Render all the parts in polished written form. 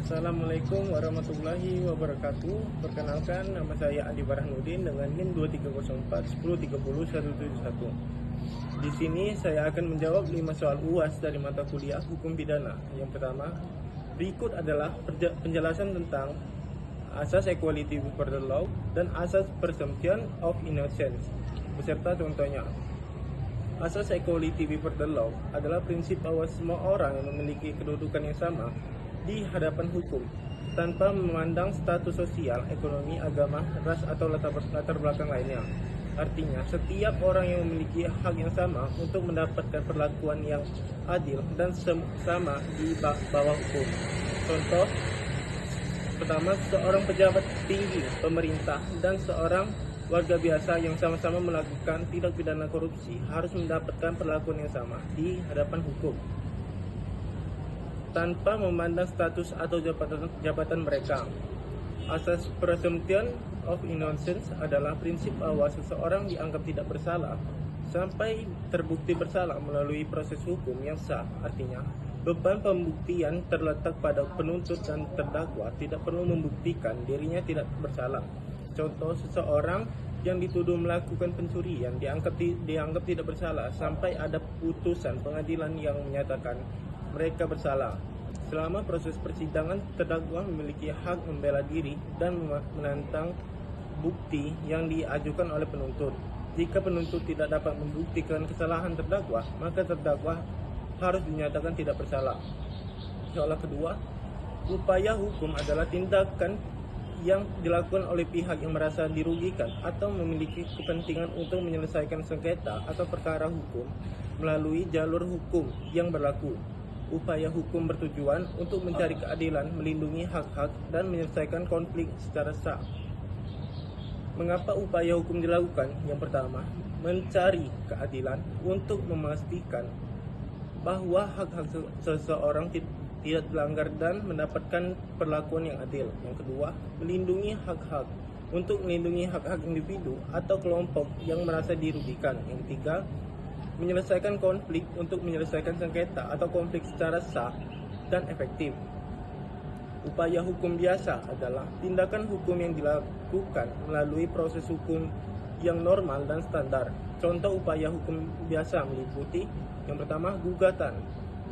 Assalamualaikum warahmatullahi wabarakatuh. Perkenalkan, nama saya Andi Farhanudin dengan NIM 2304 1030 171. Di sini saya akan menjawab 5 soal UAS dari mata kuliah Hukum Pidana. Yang pertama, berikut adalah penjelasan tentang asas equality before the law dan asas presumption of innocence beserta contohnya. Asas equality before the law adalah prinsip bahwa semua orang yang memiliki kedudukan yang sama di hadapan hukum tanpa memandang status sosial, ekonomi, agama, ras atau latar belakang lainnya. Artinya, setiap orang yang memiliki hak yang sama untuk mendapatkan perlakuan yang adil dan sama di bawah hukum. Contoh pertama, seorang pejabat tinggi pemerintah dan seorang warga biasa yang sama-sama melakukan tindak pidana korupsi harus mendapatkan perlakuan yang sama di hadapan hukum tanpa memandang status atau jabatan mereka. Asas presumption of innocence adalah prinsip bahwa seseorang dianggap tidak bersalah sampai terbukti bersalah melalui proses hukum yang sah. Artinya, beban pembuktian terletak pada penuntut dan terdakwa tidak perlu membuktikan dirinya tidak bersalah. Contoh, seseorang yang dituduh melakukan pencurian dianggap tidak bersalah sampai ada putusan pengadilan yang menyatakan mereka bersalah. Selama proses persidangan, terdakwa memiliki hak membela diri dan menantang bukti yang diajukan oleh penuntut. Jika penuntut tidak dapat membuktikan kesalahan terdakwa, maka terdakwa harus dinyatakan tidak bersalah. Soal kedua, upaya hukum adalah tindakan yang dilakukan oleh pihak yang merasa dirugikan atau memiliki kepentingan untuk menyelesaikan sengketa atau perkara hukum melalui jalur hukum yang berlaku. Upaya hukum bertujuan untuk mencari keadilan, melindungi hak-hak, dan menyelesaikan konflik secara sah. Mengapa upaya hukum dilakukan? Yang pertama, mencari keadilan untuk memastikan bahwa hak-hak seseorang tidak dilanggar dan mendapatkan perlakuan yang adil. Yang kedua, melindungi hak-hak untuk melindungi hak-hak individu atau kelompok yang merasa dirugikan. Yang ketiga, menyelesaikan konflik untuk menyelesaikan sengketa atau konflik secara sah dan efektif. Upaya hukum biasa adalah tindakan hukum yang dilakukan melalui proses hukum yang normal dan standar. Contoh upaya hukum biasa meliputi yang pertama, gugatan.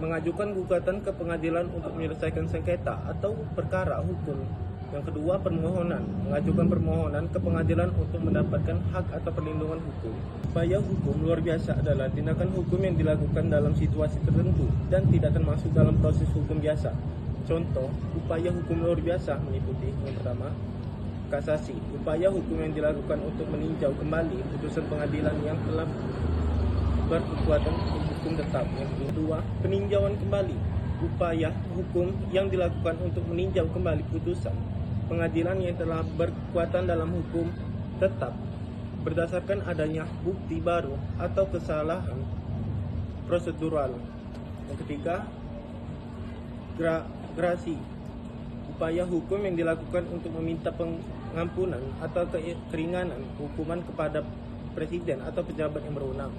Mengajukan gugatan ke pengadilan untuk menyelesaikan sengketa atau perkara hukum. Yang kedua, permohonan. Mengajukan permohonan ke pengadilan untuk mendapatkan hak atau perlindungan hukum. Upaya hukum luar biasa adalah tindakan hukum yang dilakukan dalam situasi tertentu dan tidak termasuk dalam proses hukum biasa. Contoh, upaya hukum luar biasa meliputi yang pertama, kasasi. Upaya hukum yang dilakukan untuk meninjau kembali putusan pengadilan yang telah berkekuatan hukum tetap. Yang kedua, peninjauan kembali. Upaya hukum yang dilakukan untuk meninjau kembali putusan pengadilan yang telah berkekuatan dalam hukum tetap berdasarkan adanya bukti baru atau kesalahan prosedural. Yang ketiga, gerasi. Upaya hukum yang dilakukan untuk meminta pengampunan atau keringanan hukuman kepada presiden atau pejabat yang berwenang.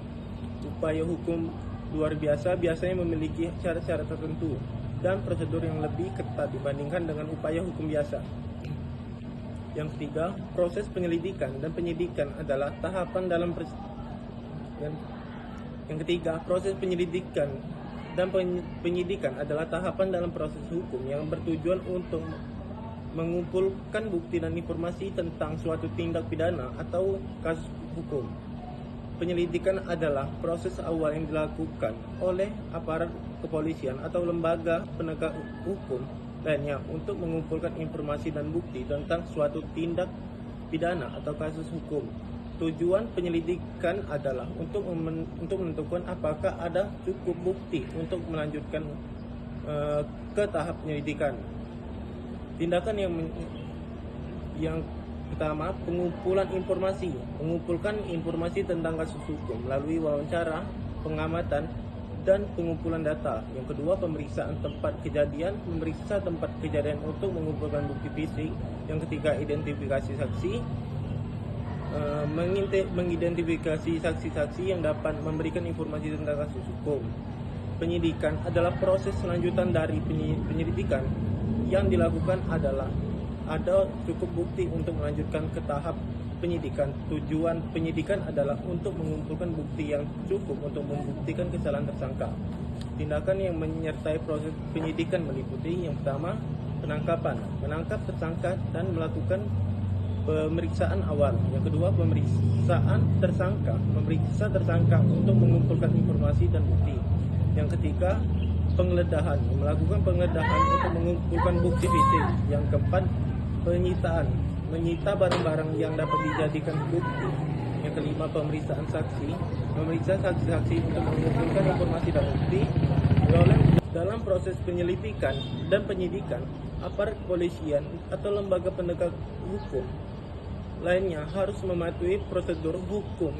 Upaya hukum luar biasa biasanya memiliki syarat-syarat tertentu dan prosedur yang lebih ketat dibandingkan dengan upaya hukum biasa. Yang ketiga, proses penyelidikan dan penyidikan adalah tahapan dalam proses hukum yang bertujuan untuk mengumpulkan bukti dan informasi tentang suatu tindak pidana atau kasus hukum. Penyelidikan adalah proses awal yang dilakukan oleh aparat kepolisian atau lembaga penegak hukum lainnya untuk mengumpulkan informasi dan bukti tentang suatu tindak pidana atau kasus hukum. Tujuan penyelidikan adalah untuk menentukan apakah ada cukup bukti untuk melanjutkan ke tahap penyelidikan. Tindakan yang pertama, mengumpulkan informasi tentang kasus hukum melalui wawancara, pengamatan, dan pengumpulan data. Yang kedua, pemeriksaan tempat kejadian, memeriksa tempat kejadian untuk mengumpulkan bukti fisik. Yang ketiga, identifikasi saksi, mengidentifikasi saksi-saksi yang dapat memberikan informasi tentang kasus hukum. Penyidikan adalah proses lanjutan dari penyelidikan yang dilakukan adalah ada cukup bukti untuk melanjutkan ke tahap penyidikan. Tujuan penyidikan adalah untuk mengumpulkan bukti yang cukup untuk membuktikan kesalahan tersangka. Tindakan yang menyertai proses penyidikan meliputi yang pertama, penangkapan, menangkap tersangka dan melakukan pemeriksaan awal. Yang kedua, memeriksa tersangka untuk mengumpulkan informasi dan bukti. Yang ketiga, penggeledahan, melakukan penggeledahan untuk mengumpulkan bukti fisik. Yang keempat, penyitaan, menyita barang-barang yang dapat dijadikan bukti. Yang kelima, pemeriksaan saksi, memeriksa saksi-saksi untuk mengumpulkan informasi dan bukti. Dalam proses penyelidikan dan penyidikan, aparat kepolisian atau lembaga penegak hukum lainnya harus mematuhi prosedur hukum